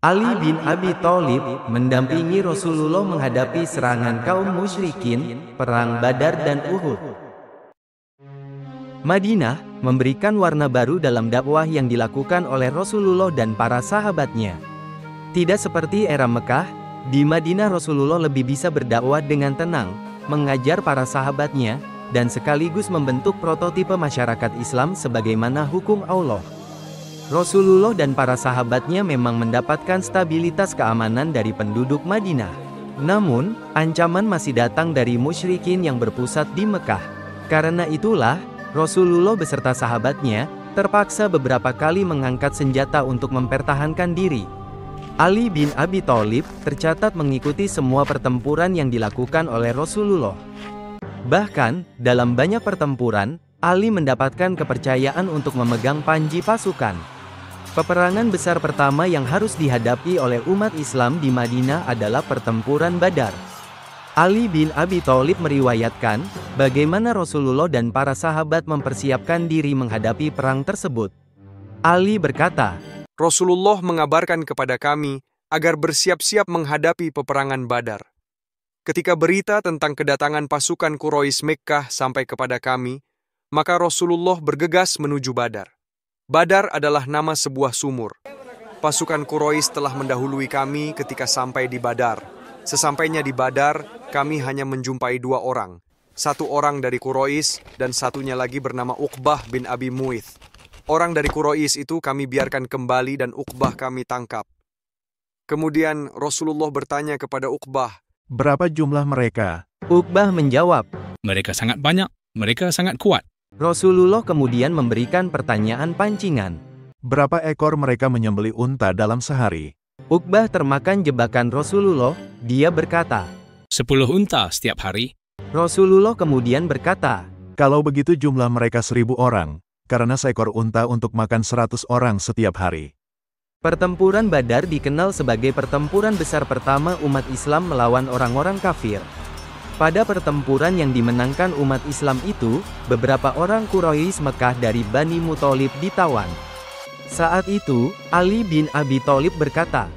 Ali bin Abi Thalib mendampingi Rasulullah menghadapi serangan kaum musyrikin, perang Badar dan Uhud. Madinah memberikan warna baru dalam dakwah yang dilakukan oleh Rasulullah dan para sahabatnya. Tidak seperti era Mekah, di Madinah Rasulullah lebih bisa berdakwah dengan tenang, mengajar para sahabatnya, dan sekaligus membentuk prototipe masyarakat Islam sebagaimana hukum Allah. Rasulullah dan para sahabatnya memang mendapatkan stabilitas keamanan dari penduduk Madinah. Namun, ancaman masih datang dari musyrikin yang berpusat di Mekah. Karena itulah, Rasulullah beserta sahabatnya, terpaksa beberapa kali mengangkat senjata untuk mempertahankan diri. Ali bin Abi Thalib tercatat mengikuti semua pertempuran yang dilakukan oleh Rasulullah. Bahkan, dalam banyak pertempuran, Ali mendapatkan kepercayaan untuk memegang panji pasukan. Peperangan besar pertama yang harus dihadapi oleh umat Islam di Madinah adalah pertempuran Badar. Ali bin Abi Thalib meriwayatkan, bagaimana Rasulullah dan para sahabat mempersiapkan diri menghadapi perang tersebut. Ali berkata, Rasulullah mengabarkan kepada kami agar bersiap-siap menghadapi peperangan Badar. Ketika berita tentang kedatangan pasukan Quraisy Mekkah sampai kepada kami, maka Rasulullah bergegas menuju Badar. Badar adalah nama sebuah sumur. Pasukan Quraisy telah mendahului kami ketika sampai di Badar. Sesampainya di Badar, kami hanya menjumpai 2 orang. 1 orang dari Quraisy dan satunya lagi bernama Uqbah bin Abi Mu'ayth. Orang dari Quraisy itu kami biarkan kembali dan Uqbah kami tangkap. Kemudian Rasulullah bertanya kepada Uqbah, "Berapa jumlah mereka?" Uqbah menjawab, "Mereka sangat banyak, mereka sangat kuat." Rasulullah kemudian memberikan pertanyaan pancingan. "Berapa ekor mereka menyembelih unta dalam sehari?" Uqbah termakan jebakan Rasulullah, dia berkata, 10 unta setiap hari. Rasulullah kemudian berkata, "Kalau begitu jumlah mereka 1000 orang, karena seekor unta untuk makan 100 orang setiap hari." Pertempuran Badar dikenal sebagai pertempuran besar pertama umat Islam melawan orang-orang kafir. Pada pertempuran yang dimenangkan umat Islam itu, beberapa orang Quraisy Mekah dari Bani Muthalib ditawan. Saat itu, Ali bin Abi Thalib berkata,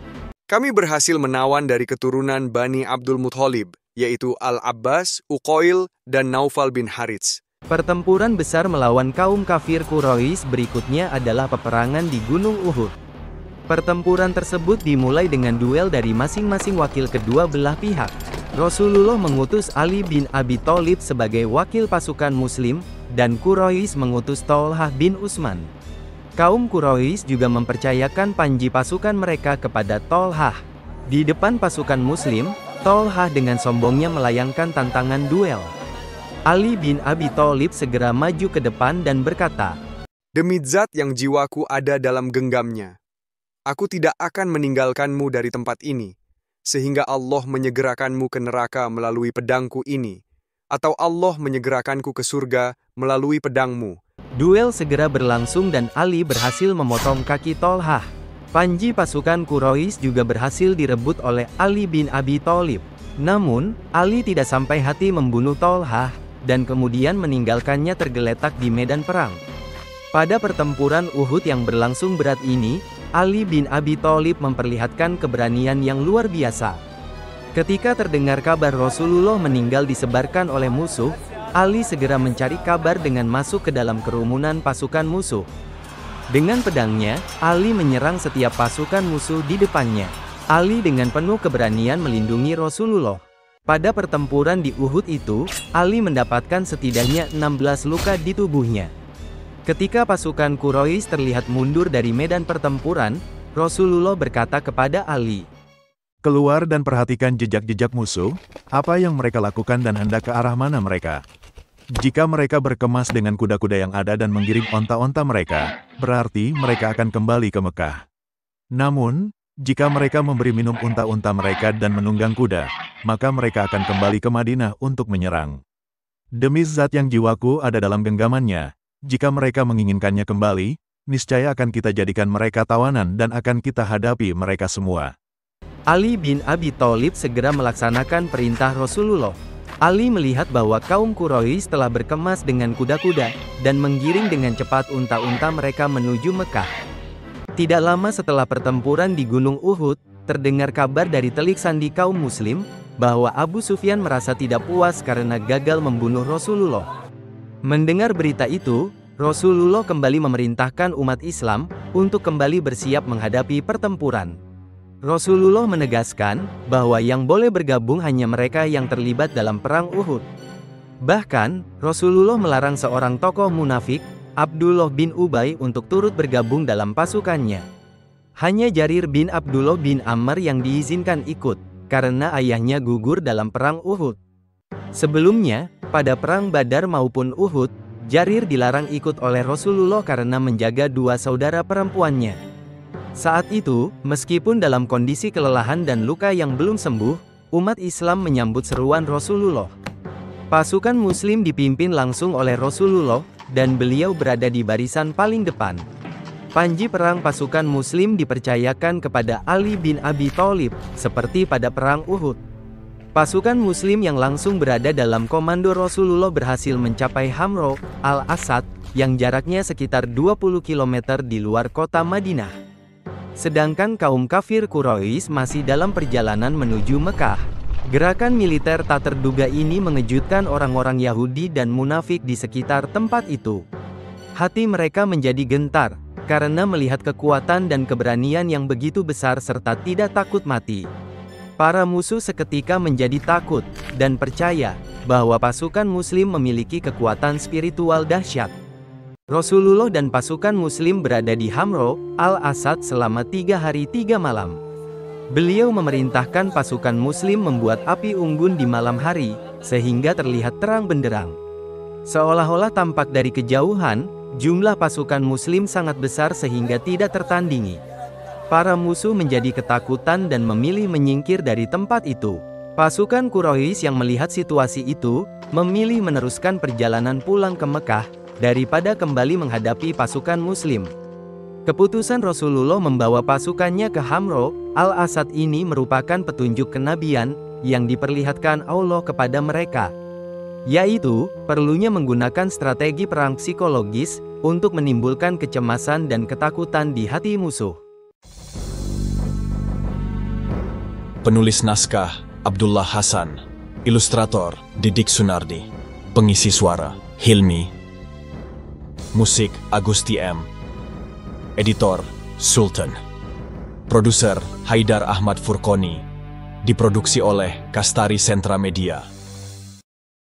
kami berhasil menawan dari keturunan Bani Abdul Muthalib, yaitu Al-Abbas, Uqail, dan Naufal bin Harits. Pertempuran besar melawan kaum kafir Quraisy berikutnya adalah peperangan di Gunung Uhud. Pertempuran tersebut dimulai dengan duel dari masing-masing wakil kedua belah pihak. Rasulullah mengutus Ali bin Abi Thalib sebagai wakil pasukan Muslim, dan Quraisy mengutus Thalhah bin Utsman. Kaum Quraisy juga mempercayakan panji pasukan mereka kepada Thalhah. Di depan pasukan Muslim, Thalhah dengan sombongnya melayangkan tantangan duel. Ali bin Abi Thalib segera maju ke depan dan berkata, demi zat yang jiwaku ada dalam genggamnya, aku tidak akan meninggalkanmu dari tempat ini, sehingga Allah menyegerakanmu ke neraka melalui pedangku ini, atau Allah menyegerakanku ke surga melalui pedangmu. Duel segera berlangsung dan Ali berhasil memotong kaki Thalhah. Panji pasukan Quraisy juga berhasil direbut oleh Ali bin Abi Thalib. Namun, Ali tidak sampai hati membunuh Thalhah, dan kemudian meninggalkannya tergeletak di medan perang. Pada pertempuran Uhud yang berlangsung berat ini, Ali bin Abi Thalib memperlihatkan keberanian yang luar biasa. Ketika terdengar kabar Rasulullah meninggal disebarkan oleh musuh, Ali segera mencari kabar dengan masuk ke dalam kerumunan pasukan musuh. Dengan pedangnya, Ali menyerang setiap pasukan musuh di depannya. Ali dengan penuh keberanian melindungi Rasulullah. Pada pertempuran di Uhud itu, Ali mendapatkan setidaknya 16 luka di tubuhnya. Ketika pasukan Quraisy terlihat mundur dari medan pertempuran, Rasulullah berkata kepada Ali, "Keluar dan perhatikan jejak-jejak musuh, apa yang mereka lakukan dan hendak ke arah mana mereka. Jika mereka berkemas dengan kuda-kuda yang ada dan menggiring onta-onta mereka, berarti mereka akan kembali ke Mekah. Namun, jika mereka memberi minum unta-unta mereka dan menunggang kuda, maka mereka akan kembali ke Madinah untuk menyerang. Demi zat yang jiwaku ada dalam genggamannya, jika mereka menginginkannya kembali, niscaya akan kita jadikan mereka tawanan dan akan kita hadapi mereka semua." Ali bin Abi Thalib segera melaksanakan perintah Rasulullah. Ali melihat bahwa kaum Quraisy telah berkemas dengan kuda-kuda, dan menggiring dengan cepat unta-unta mereka menuju Mekah. Tidak lama setelah pertempuran di Gunung Uhud, terdengar kabar dari telik sandi kaum muslim, bahwa Abu Sufyan merasa tidak puas karena gagal membunuh Rasulullah. Mendengar berita itu, Rasulullah kembali memerintahkan umat Islam untuk kembali bersiap menghadapi pertempuran. Rasulullah menegaskan bahwa yang boleh bergabung hanya mereka yang terlibat dalam perang Uhud. Bahkan, Rasulullah melarang seorang tokoh munafik, Abdullah bin Ubay, untuk turut bergabung dalam pasukannya. Hanya Jarir bin Abdullah bin Ammar yang diizinkan ikut, karena ayahnya gugur dalam perang Uhud. Sebelumnya, pada perang Badar maupun Uhud, Jarir dilarang ikut oleh Rasulullah karena menjaga dua saudara perempuannya. Saat itu, meskipun dalam kondisi kelelahan dan luka yang belum sembuh, umat Islam menyambut seruan Rasulullah. Pasukan Muslim dipimpin langsung oleh Rasulullah, dan beliau berada di barisan paling depan. Panji perang pasukan Muslim dipercayakan kepada Ali bin Abi Thalib, seperti pada perang Uhud. Pasukan Muslim yang langsung berada dalam komando Rasulullah berhasil mencapai Hamro al-Asad, yang jaraknya sekitar 20 km di luar kota Madinah. Sedangkan kaum kafir Quraisy masih dalam perjalanan menuju Mekah. Gerakan militer tak terduga ini mengejutkan orang-orang Yahudi dan munafik di sekitar tempat itu. Hati mereka menjadi gentar, karena melihat kekuatan dan keberanian yang begitu besar serta tidak takut mati. Para musuh seketika menjadi takut, dan percaya, bahwa pasukan Muslim memiliki kekuatan spiritual dahsyat. Rasulullah dan pasukan Muslim berada di Hamro al-Asad selama 3 hari 3 malam. Beliau memerintahkan pasukan Muslim membuat api unggun di malam hari, sehingga terlihat terang benderang. Seolah-olah tampak dari kejauhan, jumlah pasukan Muslim sangat besar sehingga tidak tertandingi. Para musuh menjadi ketakutan dan memilih menyingkir dari tempat itu. Pasukan Quraisy yang melihat situasi itu, memilih meneruskan perjalanan pulang ke Mekah, daripada kembali menghadapi pasukan Muslim. Keputusan Rasulullah membawa pasukannya ke Hamro al-Asad ini merupakan petunjuk kenabian yang diperlihatkan Allah kepada mereka, yaitu perlunya menggunakan strategi perang psikologis untuk menimbulkan kecemasan dan ketakutan di hati musuh. Penulis naskah Abdullah Hasan, ilustrator Didik Sunardi, pengisi suara Hilmi, musik Agusti M, editor Sultan, produser Haidar Ahmad Furqoni, diproduksi oleh Kastari Sentra Media.